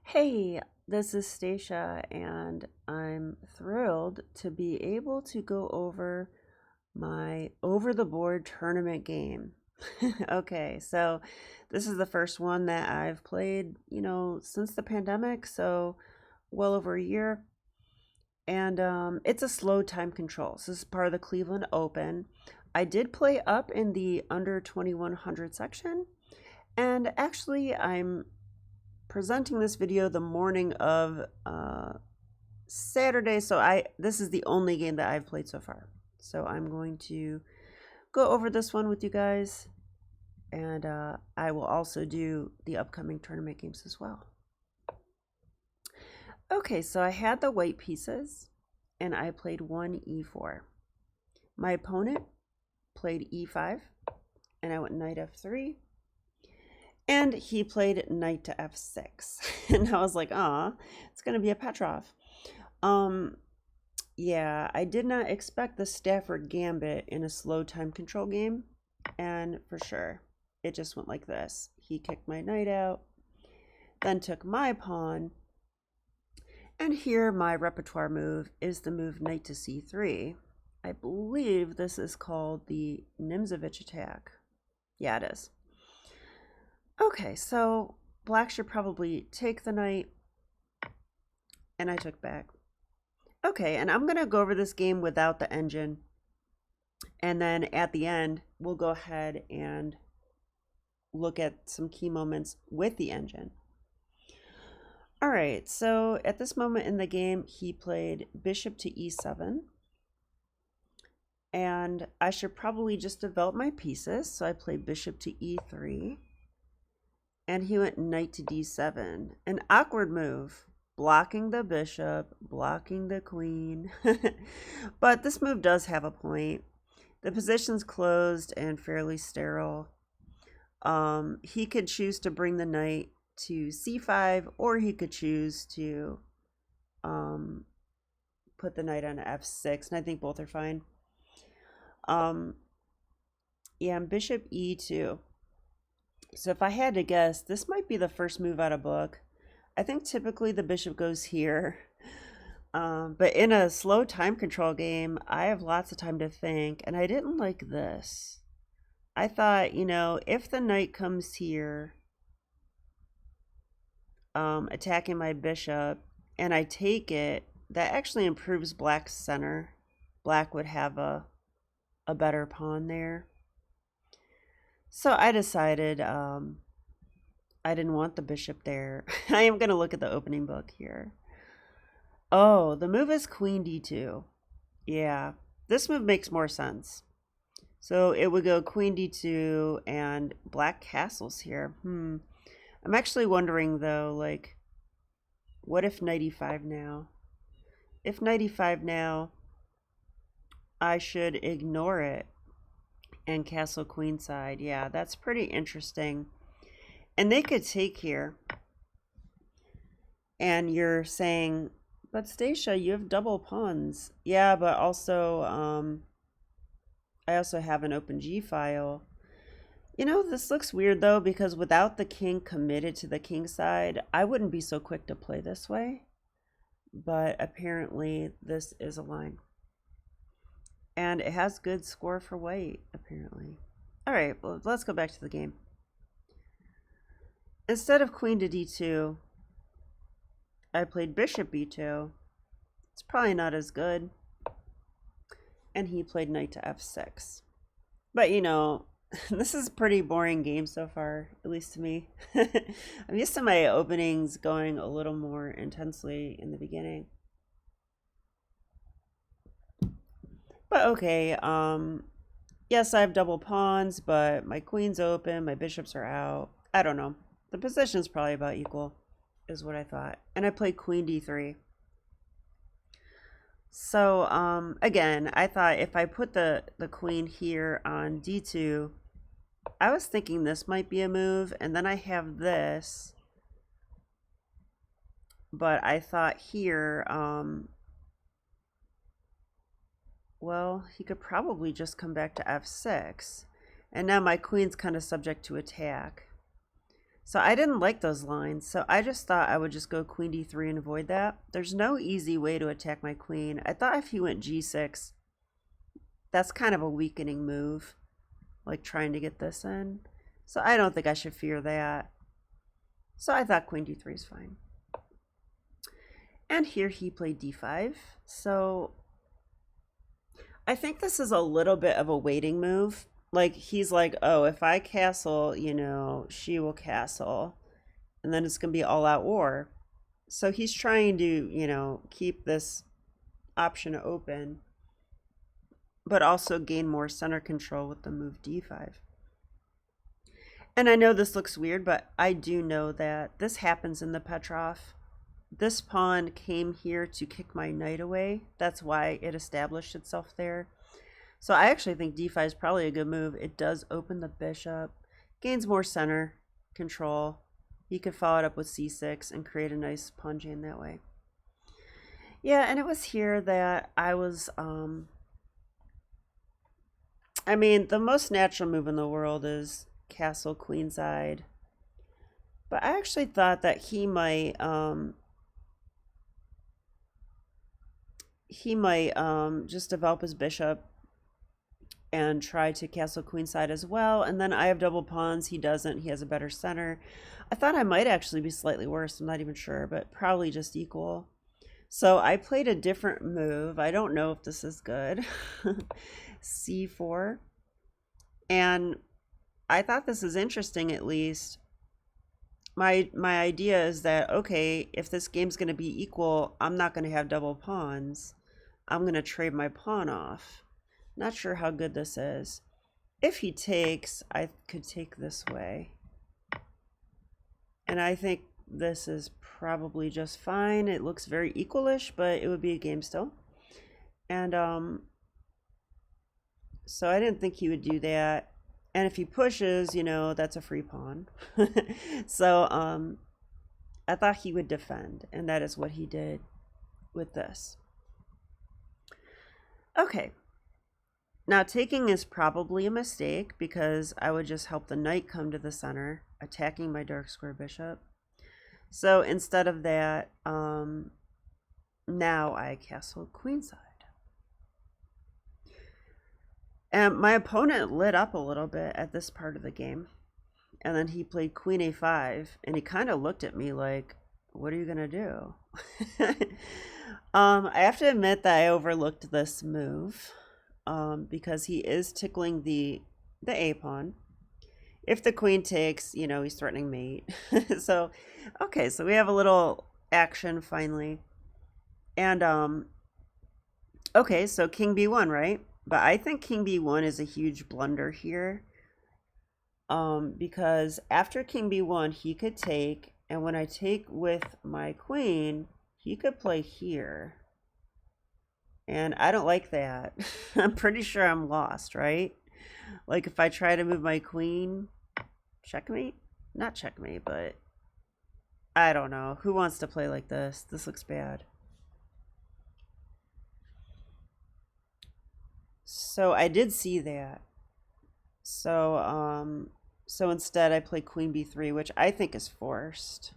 Hey, this is Stacia, and I'm thrilled to be able to go over my over the board tournament game. Okay, so this is the first one that I've played, since the pandemic, so well over a year. And it's a slow time control. So this is part of the Cleveland Open. I did play up in the under 2100 section, and actually, I'm presenting this video the morning of Saturday, so this is the only game that I've played so far. So I'm going to go over this one with you guys, and I will also do the upcoming tournament games as well. Okay, so I had the white pieces, and I played one e4. My opponent played e5, and I went knight f3. And he played knight to f6. And I was like, ah, it's going to be a Petroff. Yeah, I did not expect the Stafford Gambit in a slow time control game. And for sure, it just went like this. He kicked my knight out, then took my pawn. And here my repertoire move is the move knight to c3. I believe this is called the Nimzovich attack. Yeah, it is. Okay, so black should probably take the knight, and I took back. Okay, and I'm going to go over this game without the engine, and then at the end, we'll go ahead and look at some key moments with the engine. All right, so at this moment in the game, he played bishop to e7, and I should probably just develop my pieces, so I played bishop to e3. And he went knight to d7. An awkward move. Blocking the bishop, blocking the queen. But this move does have a point. The position's closed and fairly sterile. He could choose to bring the knight to c5, or he could choose to put the knight on f6, and I think both are fine. Yeah, and bishop e2. So if I had to guess, this might be the first move out of book. I think typically the bishop goes here. But in a slow time control game, I have lots of time to think, and I didn't like this. I thought, if the knight comes here, attacking my bishop, and I take it, that actually improves black's center. Black would have a better pawn there. So I decided I didn't want the bishop there. I am going to look at the opening book here. Oh, the move is queen d2. Yeah, this move makes more sense. So it would go queen d2 and black castles here. I'm actually wondering though, like, what if knight e5 now? If knight e5 now, I should ignore it and castle queenside. Yeah, that's pretty interesting. And they could take here. And you're saying, but Stacia, you have double pawns. Yeah, but also, I also have an open G file. This looks weird though, because without the king committed to the king side, I wouldn't be so quick to play this way. But apparently this is a line. And it has good score for white, apparently. All right, well, let's go back to the game. Instead of queen to d2, I played bishop b2. It's probably not as good. And he played knight to f6. But this is a pretty boring game so far, at least to me. I'm used to my openings going a little more intensely in the beginning. But okay, yes, I have double pawns, but my queen's open, my bishops are out. I don't know. The position's probably about equal, is what I thought. And I played queen d3. So, again, I thought if I put the queen here on d2, I was thinking this might be a move, and then I have this. But I thought here, well, he could probably just come back to f6. And now my queen's kind of subject to attack. So I didn't like those lines. So I just thought I would just go queen d3 and avoid that. There's no easy way to attack my queen. I thought if he went g6, that's kind of a weakening move, like trying to get this in. So I don't think I should fear that. So I thought queen d3 is fine. And here he played d5. So I think this is a little bit of a waiting move. Like, he's like, oh, if I castle, you know, she will castle. And then it's going to be all out war. So he's trying to, you know, keep this option open, but also gain more center control with the move d5. And I know this looks weird, but I do know that this happens in the Petroff. This pawn came here to kick my knight away. That's why it established itself there. So I actually think d5 is probably a good move. It does open the bishop, gains more center control. He could follow it up with c6 and create a nice pawn chain that way. Yeah, and it was here that I was, I mean, the most natural move in the world is castle queenside. But I actually thought that he might just develop his bishop and try to castle queenside as well. And then I have double pawns. He doesn't. He has a better center. I thought I might actually be slightly worse. I'm not even sure, but probably just equal. So I played a different move. I don't know if this is good. c4. And I thought this is interesting, at least. My idea is that, okay, if this game's going to be equal, I'm not going to have double pawns. I'm going to trade my pawn off. Not sure how good this is. If he takes, I could take this way. And I think this is probably just fine. It looks very equalish, but it would be a game still. And so I didn't think he would do that. And if he pushes, you know, that's a free pawn. So I thought he would defend, and that is what he did with this. Okay. Now, taking is probably a mistake because I would just help the knight come to the center, attacking my dark square bishop. So instead of that, now I castle queenside. And my opponent lit up a little bit at this part of the game. And then he played queen a5, and he kind of looked at me like, what are you going to do? I have to admit that I overlooked this move. Because he is tickling the a pawn. If the queen takes, you know, he's threatening mate. So, okay, so we have a little action finally. And okay, so king b1, right? But I think king b1 is a huge blunder here. Because after king b1, he could take, and when I take with my queen, he could play here. And I don't like that. I'm pretty sure I'm lost, right? Like if I try to move my queen, checkmate? Not checkmate, but I don't know. Who wants to play like this? This looks bad. So I did see that. So so instead I play queen b3, which I think is forced.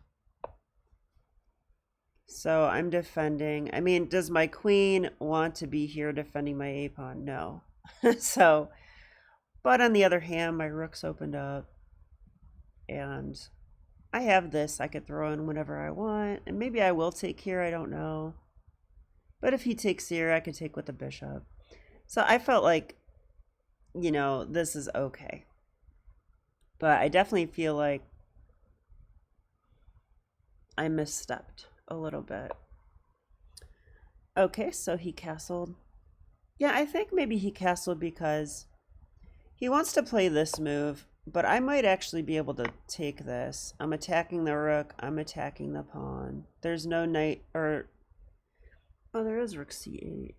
So I'm defending. I mean, does my queen want to be here defending my a pawn? No. So, but on the other hand, my rook's opened up. And I have this I could throw in whenever I want. And maybe I will take here, I don't know. But if he takes here, I could take with the bishop. So I felt like, you know, this is okay. But I definitely feel like I misstepped a little bit. Okay, so he castled. Yeah, I think maybe he castled because he wants to play this move, but I might actually be able to take this. I'm attacking the rook, I'm attacking the pawn. There's no knight, or oh, there is rook c8.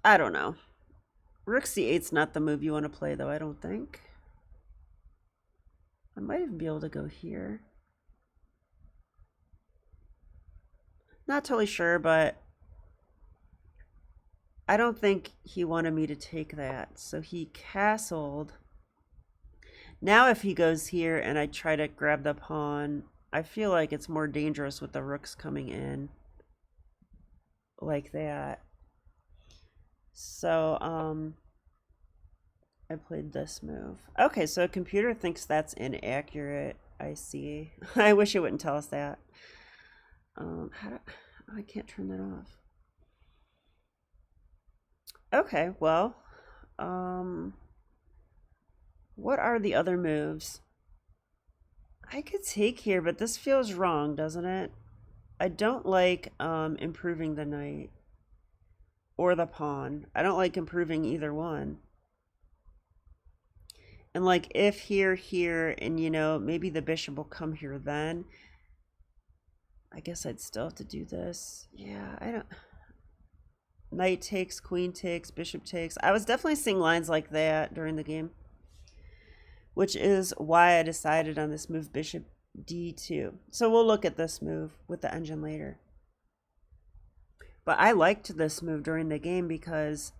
I don't know. Rook c8's not the move you want to play though, I don't think. I might even be able to go here. Not totally sure, but I don't think he wanted me to take that, so he castled. Now if he goes here and I try to grab the pawn, I feel like it's more dangerous with the rooks coming in like that. So, I played this move. Okay, so a computer thinks that's inaccurate. I see. I wish it wouldn't tell us that. I can't turn that off. Okay, well, what are the other moves? I could take here, but this feels wrong, doesn't it? I don't like improving the knight or the pawn. I don't like improving either one. And like if here, and you know, maybe the bishop will come here then. I guess I'd still have to do this. Yeah, I don't. Knight takes, queen takes, bishop takes. I was definitely seeing lines like that during the game, which is why I decided on this move, bishop d2. So we'll look at this move with the engine later. But I liked this move during the game because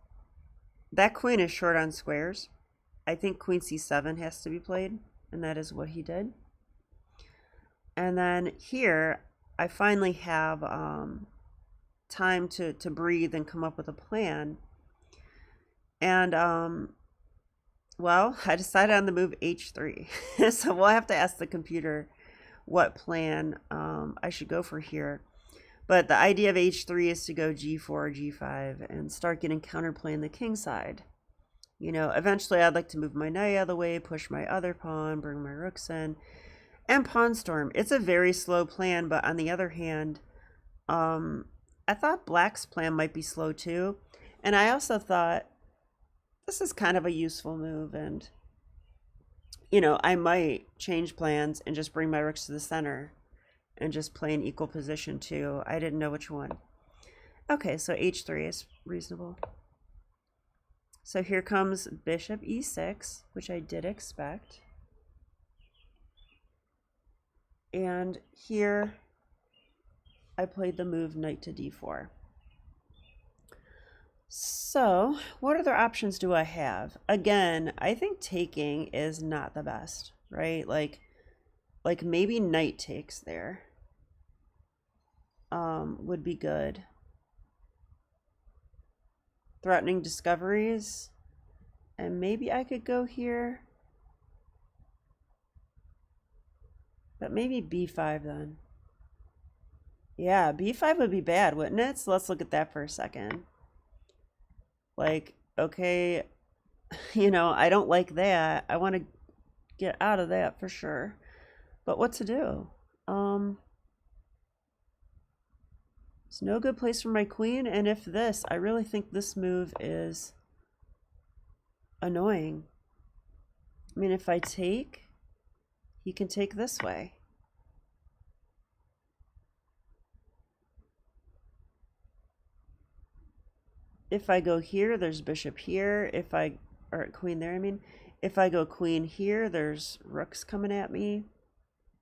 that queen is short on squares. I think queen c7 has to be played, and that is what he did. And then here, I finally have time to breathe and come up with a plan. And, well, I decided on the move h3. So we'll have to ask the computer what plan I should go for here. But the idea of h3 is to go g4, g5, and start getting counterplay in the king side. You know, eventually I'd like to move my knight out of the way, push my other pawn, bring my rooks in, and pawn storm. It's a very slow plan, but on the other hand, I thought black's plan might be slow too. And I also thought this is kind of a useful move, and you know, I might change plans and just bring my rooks to the center and just play an equal position too. I didn't know which one. Okay, so h3 is reasonable. So here comes bishop e6, which I did expect. And here I played the move knight to d4. So what other options do I have? Again, I think taking is not the best, right? Like maybe knight takes there would be good. Threatening discoveries, and maybe I could go here, but maybe b5 then. Yeah, b5 would be bad, wouldn't it? So let's look at that for a second. Like, okay, you know, I don't like that. I want to get out of that for sure. But what to do? It's no good place for my queen, and if this, I really think this move is annoying. I mean, if I take, he can take this way. If I go here, there's bishop here. Or queen there, I mean. If I go queen here, there's rooks coming at me.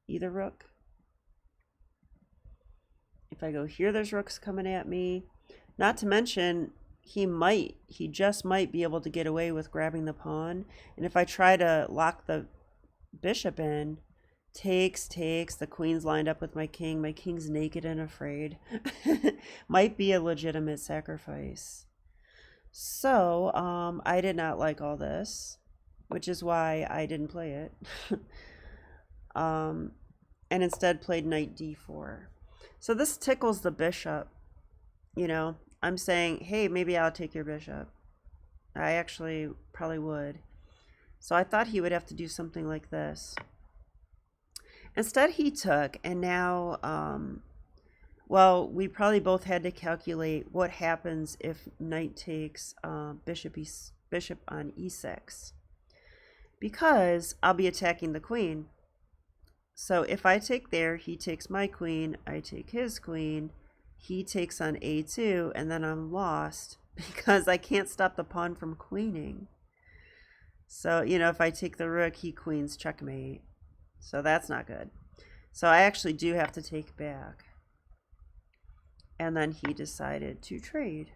Either rook. If I go here, there's rooks coming at me. Not to mention, he just might be able to get away with grabbing the pawn. And if I try to lock the bishop in, takes, the queen's lined up with my king's naked and afraid. Might be a legitimate sacrifice. So, I did not like all this, which is why I didn't play it. And instead played knight d4. So this tickles the bishop. You know, I'm saying, hey, maybe I'll take your bishop. I actually probably would. So I thought he would have to do something like this. Instead he took, and now, well, we probably both had to calculate what happens if knight takes bishop on e6. Because I'll be attacking the queen. So if I take there, he takes my queen, I take his queen, he takes on a2, and then I'm lost because I can't stop the pawn from queening. So, you know, if I take the rook, he queens, checkmate. So that's not good. So I actually do have to take back. And then he decided to trade.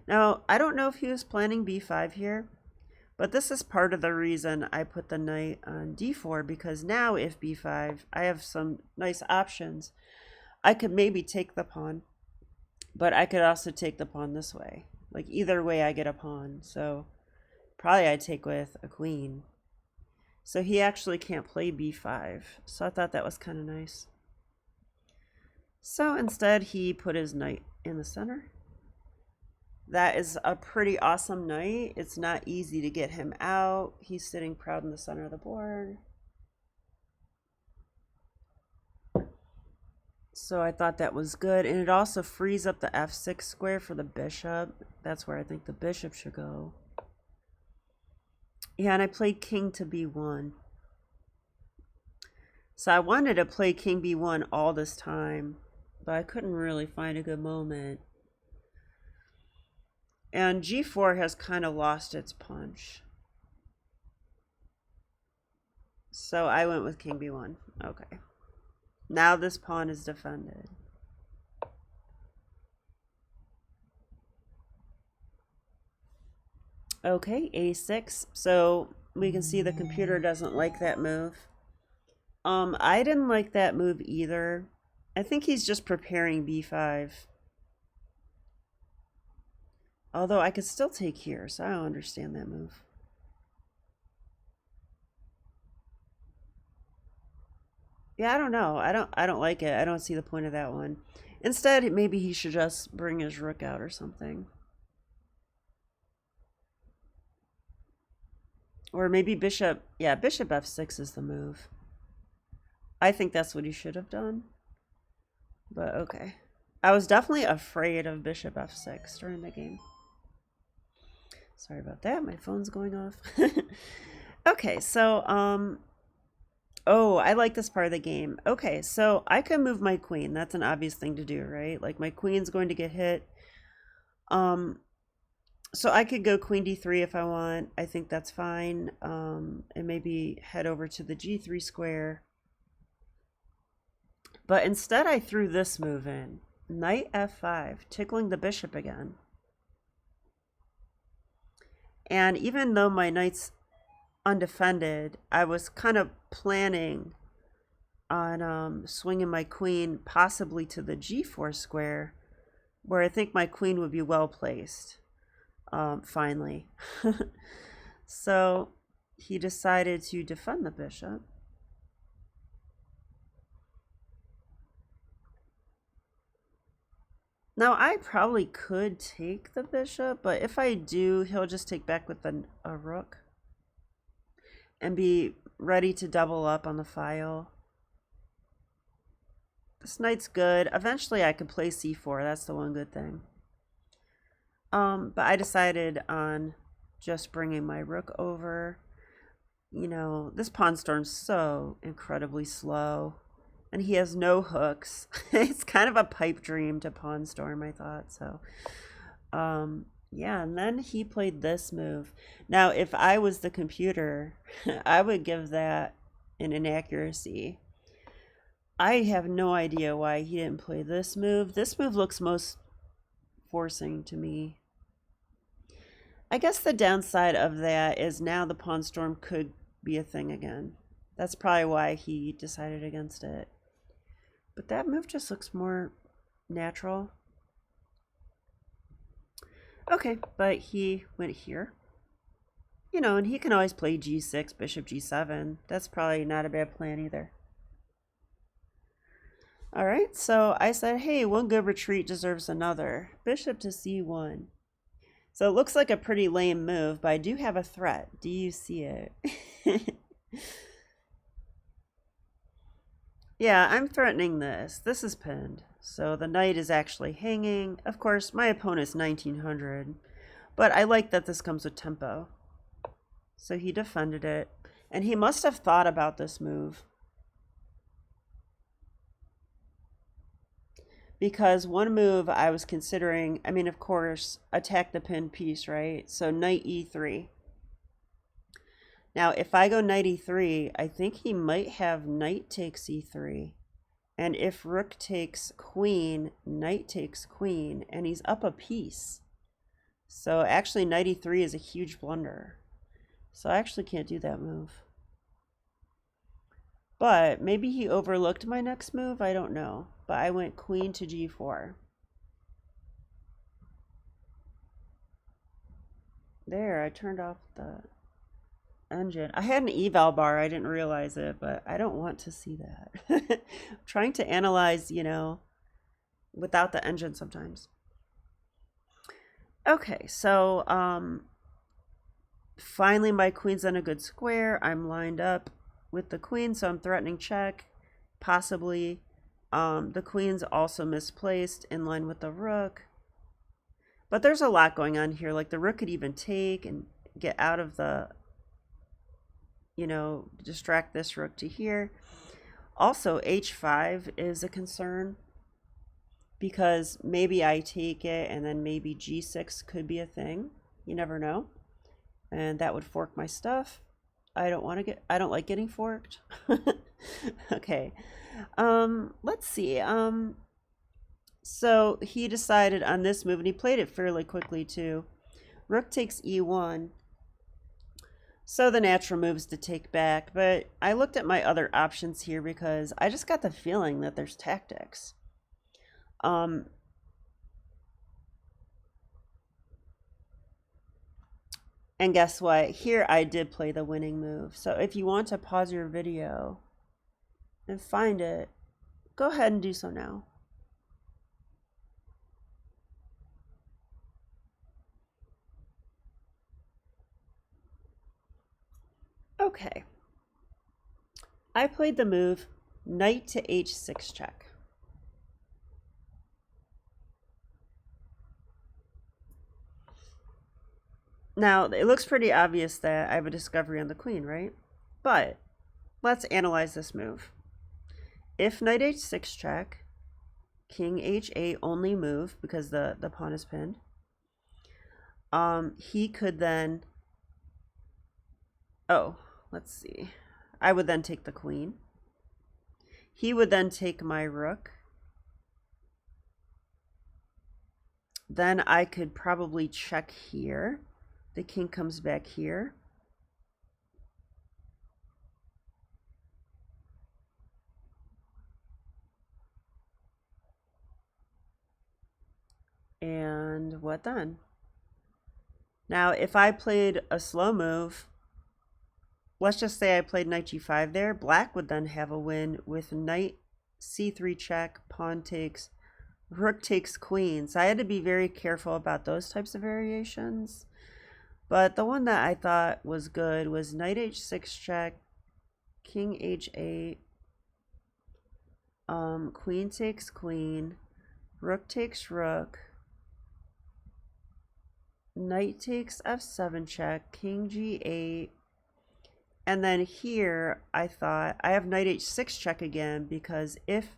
Now, I don't know if he was planning b5 here, but this is part of the reason I put the knight on d4, because now if b5, I have some nice options. I could maybe take the pawn, but I could also take the pawn this way. Like either way I get a pawn, so probably I'd take with a queen. So he actually can't play b5, so I thought that was kind of nice. So instead he put his knight in the center. That is a pretty awesome knight. It's not easy to get him out. He's sitting proud in the center of the board. So I thought that was good. And it also frees up the f6 square for the bishop. That's where I think the bishop should go. Yeah, and I played king to b1. So I wanted to play king b1 all this time, but I couldn't really find a good moment. And g4 has kind of lost its punch. So I went with king b1. Okay. Now this pawn is defended. Okay, a6. So we can see the computer doesn't like that move. I didn't like that move either. I think he's just preparing b5. Although I could still take here, so I don't understand that move. Yeah, I don't know. I don't like it. I don't see the point of that one. Instead, maybe he should just bring his rook out or something. Or maybe bishop, yeah, bishop f6 is the move. I think that's what he should have done. But okay. I was definitely afraid of bishop f6 during the game. Sorry about that. My phone's going off. Okay, so oh, I like this part of the game. Okay, so I can move my queen. That's an obvious thing to do, right? Like my queen's going to get hit. So I could go queen d3 if I want. I think that's fine. And maybe head over to the g3 square. But instead I threw this move in. Knight f5, tickling the bishop again. And even though my knight's undefended, I was kind of planning on swinging my queen possibly to the g4 square, where I think my queen would be well placed, finally. So he decided to defend the bishop. Now, I probably could take the bishop, but if I do, he'll just take back with a rook and be ready to double up on the file. This knight's good. Eventually, I could play c4. That's the one good thing. But I decided on just bringing my rook over. You know, this pawn storm's so incredibly slow. And he has no hooks. It's kind of a pipe dream to pawn storm, I thought. So, yeah, and then he played this move. Now, if I was the computer, I would give that an inaccuracy. I have no idea why he didn't play this move. This move looks most forcing to me. I guess the downside of that is now the pawn storm could be a thing again. That's probably why he decided against it. But that move just looks more natural. Okay, but he went here. You know, and he can always play g6, bishop g7. That's probably not a bad plan either. All right, so I said, hey, one good retreat deserves another. Bishop to c1. So it looks like a pretty lame move, but I do have a threat. Do you see it? Yeah, I'm threatening this. This is pinned. So the knight is actually hanging. Of course, my opponent's 1900. But I like that this comes with tempo. So he defended it. And he must have thought about this move. Because one move I was considering, I mean, of course, attack the pinned piece, right? So knight e3. Now, if I go knight e3, I think he might have knight takes e3. And if rook takes queen, knight takes queen, and he's up a piece. So actually knight e3 is a huge blunder. So I actually can't do that move. But maybe he overlooked my next move. I don't know. But I went queen to g4. There, I turned off the engine. I had an eval bar. I didn't realize it, but I don't want to see that. Trying to analyze, you know, without the engine sometimes. Okay, so finally my queen's in a good square. I'm lined up with the queen, so I'm threatening check, possibly. The queen's also misplaced in line with the rook. But there's a lot going on here. Like the rook could even take and get out of the, you know, distract this rook to here. Also, h5 is a concern because maybe I take it and then maybe g6 could be a thing. You never know. And that would fork my stuff. I don't like getting forked. Okay. Let's see. So he decided on this move, and he played it fairly quickly too. Rook takes e1. So the natural move is to take back, but I looked at my other options here because I just got the feeling that there's tactics. And guess what? Here I did play the winning move. So if you want to pause your video and find it, go ahead and do so now. Okay. I played the move knight to h6 check. Now, it looks pretty obvious that I have a discovery on the queen, right? But let's analyze this move. If knight h6 check, king h8 only move because the pawn is pinned. He could then, let's see. I would then take the queen. He would then take my rook. Then I could probably check here. The king comes back here. And what then? Now, if I played a slow move, let's just say I played knight g5 there, black would then have a win with knight c3 check, pawn takes, rook takes queen. So I had to be very careful about those types of variations. But the one that I thought was good was knight h6 check, king h8, queen takes queen, rook takes rook, knight takes f7 check, king g8, and then here I thought I have knight h6 check again because if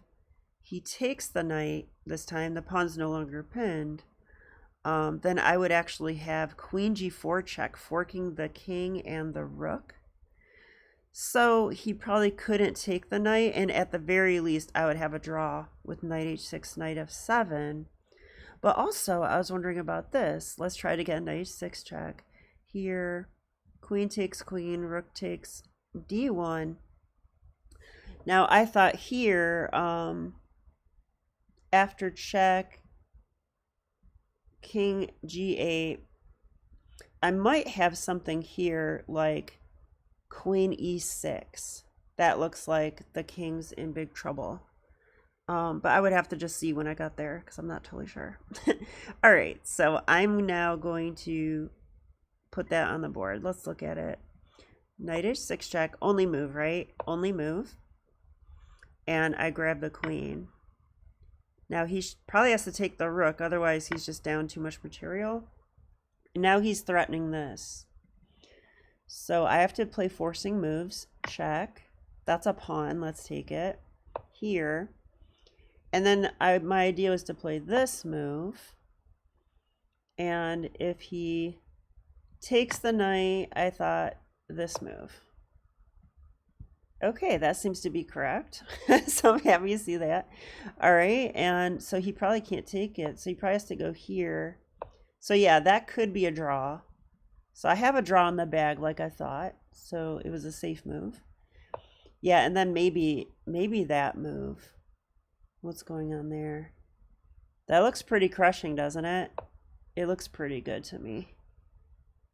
he takes the knight this time, the pawn's no longer pinned. Then I would actually have queen g4 check, forking the king and the rook. So he probably couldn't take the knight, and at the very least I would have a draw with knight h6, knight f7. But also I was wondering about this. Let's try it again. Knight h6 check. Here, queen takes queen, rook takes d1. Now I thought here, after check, king g8, I might have something here like queen e6. That looks like the king's in big trouble. But I would have to just see when I got there because I'm not totally sure. All right, so I'm now going to put that on the board. Let's look at it. Knight h6 check, only move, right? Only move. And I grab the queen. Now he probably has to take the rook, otherwise he's just down too much material. And now he's threatening this. So I have to play forcing moves. Check. That's a pawn. Let's take it. Here. And then my idea was to play this move. And if he takes the knight, I thought this move. Okay, that seems to be correct. So I'm happy to see that. All right, and so he probably can't take it. So he probably has to go here So yeah, that could be a draw. So I have a draw in the bag like I thought. So it was a safe move. Yeah, and then maybe that move. What's going on there? That looks pretty crushing, doesn't it? It looks pretty good to me.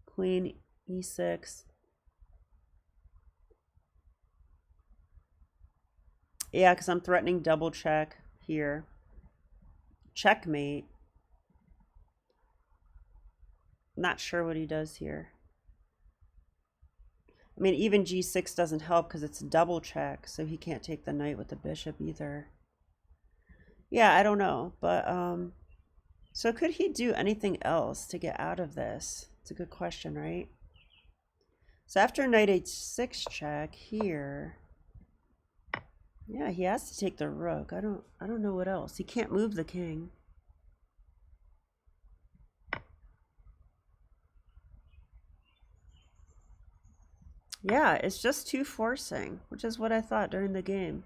Queen e6. Yeah, because I'm threatening double check here. Checkmate. Not sure what he does here. I mean, even g6 doesn't help because it's double check, so he can't take the knight with the bishop either. Yeah, I don't know, but so could he do anything else to get out of this? It's a good question, right? So after knight h6 check here, yeah, he has to take the rook. I don't know what else. He can't move the king. Yeah, it's just too forcing, which is what I thought during the game.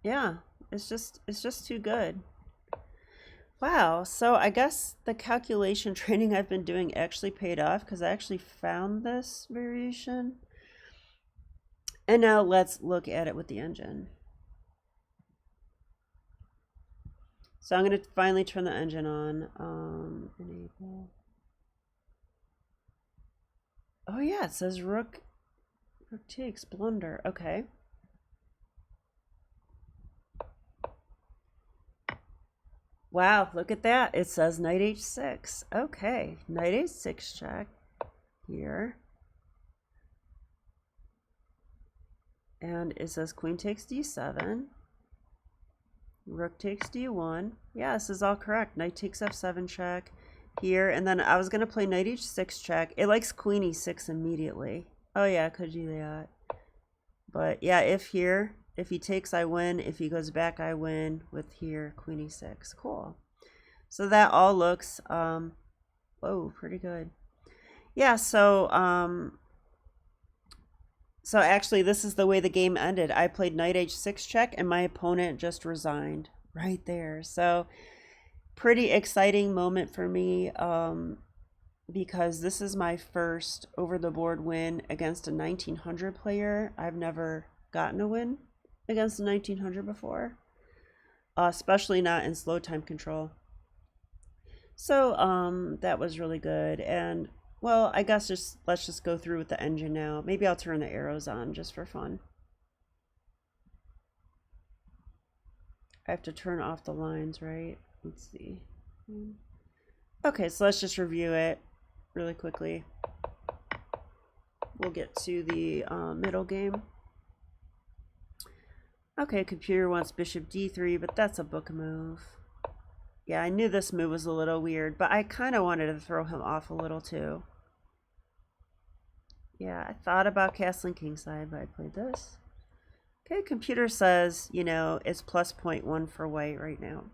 Yeah, it's just too good. Wow, so I guess the calculation training I've been doing actually paid off because I actually found this variation. And now let's look at it with the engine. So I'm going to finally turn the engine on. Enable. Oh yeah, it says rook takes blunder. Okay. Wow, look at that. It says knight h6. Okay, knight h6 check here. And it says queen takes d7. Rook takes d1. Yeah, this is all correct. Knight takes f7 check here. And then I was going to play knight h6 check. It likes queen e6 immediately. Oh yeah, I could do that. But yeah, if he takes, I win. If he goes back, I win with here, queen e6. Cool. So that all looks, whoa, pretty good. Yeah, so actually, this is the way the game ended. I played knight h6 check, and my opponent just resigned right there. So pretty exciting moment for me, because this is my first over-the-board win against a 1900 player. I've never gotten a win against a 1900 before, especially not in slow time control. So that was really good. And well, I guess let's just go through with the engine now. Maybe I'll turn the arrows on just for fun. I have to turn off the lines, right? Let's see. Okay, so let's just review it really quickly. We'll get to the middle game. Okay, computer wants bishop d3, but that's a book move. Yeah, I knew this move was a little weird, but I kind of wanted to throw him off a little too. Yeah, I thought about castling kingside, but I played this. Okay, computer says, you know, it's plus 0.1 for white right now.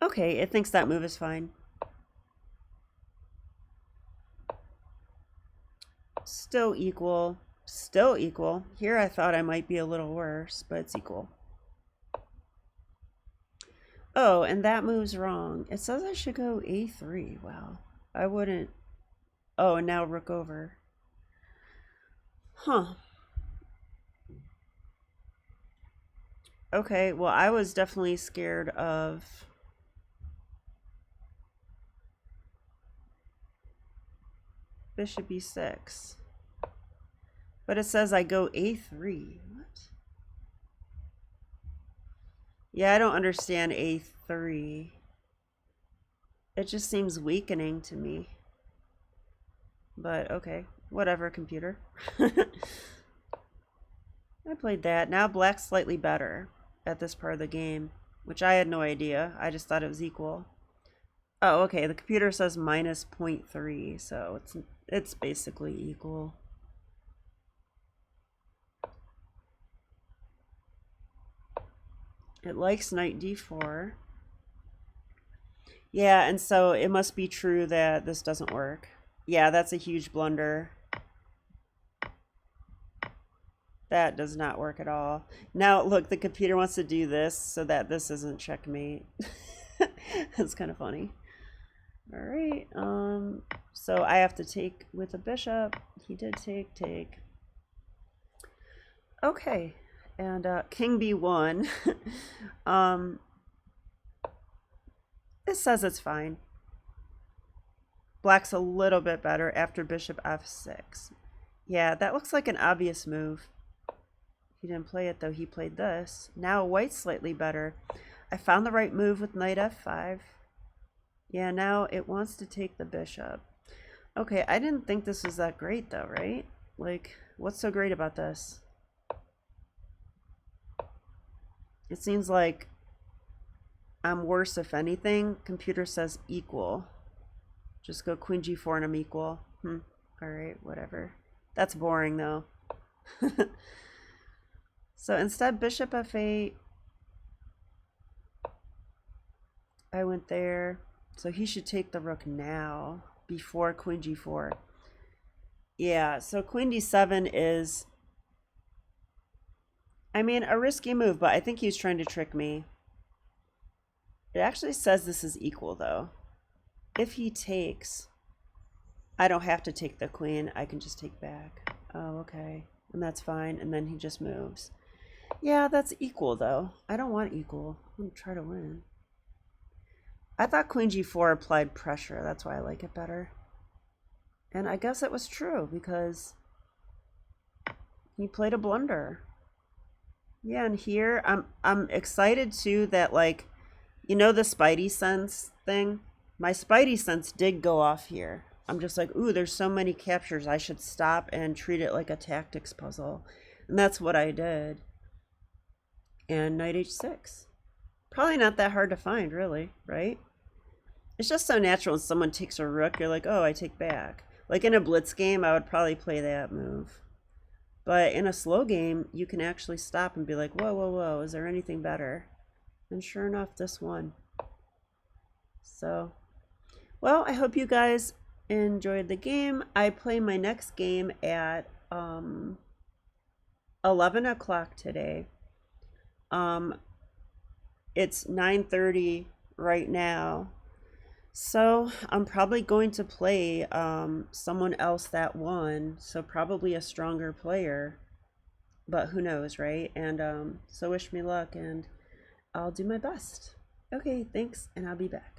Okay, it thinks that move is fine. Still equal. Still equal. Here I thought I might be a little worse, but it's equal. Oh, and that move's wrong. It says I should go a3. Wow. I wouldn't. Oh, and now rook over. Huh. Okay, well, I was definitely scared of bishop e6. But it says I go a3. What? Yeah, I don't understand a3. It just seems weakening to me. But okay, whatever, computer. I played that. Now black's slightly better at this part of the game, which I had no idea. I just thought it was equal. Oh, okay, the computer says minus 0.3, so it's basically equal. It likes knight d4. Yeah, and so it must be true that this doesn't work. Yeah, that's a huge blunder. That does not work at all. Now, look, the computer wants to do this so that this isn't checkmate. That's kind of funny. All right. So I have to take with a bishop. He did take. Okay. And king b1. This says it's fine. Black's a little bit better after bishop f6. Yeah, that looks like an obvious move. He didn't play it though, he played this. Now white's slightly better. I found the right move with knight f5. Yeah, now it wants to take the bishop. Okay, I didn't think this was that great though, right? Like, what's so great about this? It seems like I'm worse if anything. Computer says equal. Just go queen g4 and I'm equal. Alright, whatever. That's boring though. So instead, bishop f8. I went there. So he should take the rook now before queen g4. Yeah, so queen d7 is, I mean, a risky move, but I think he's trying to trick me. It actually says this is equal though. If he takes, I don't have to take the queen. I can just take back. Oh, okay. And that's fine. And then he just moves. Yeah, that's equal though. I don't want equal. I want to try to win. I thought queen g4 applied pressure. That's why I like it better. And I guess it was true because he played a blunder. Yeah, and here I'm excited too that, like, you know, the Spidey sense thing? My Spidey sense did go off here. I'm just like, ooh, there's so many captures. I should stop and treat it like a tactics puzzle. And that's what I did. And knight h6. Probably not that hard to find, really, right? It's just so natural when someone takes a rook, you're like, oh, I take back. Like in a blitz game, I would probably play that move. But in a slow game, you can actually stop and be like, whoa, whoa, whoa, is there anything better? And sure enough, this one. So, well, I hope you guys enjoyed the game. I play my next game at 11 o'clock today. It's 9:30 right now. So I'm probably going to play someone else that won. So probably a stronger player. But who knows, right? And so wish me luck and I'll do my best. Okay, thanks, and I'll be back.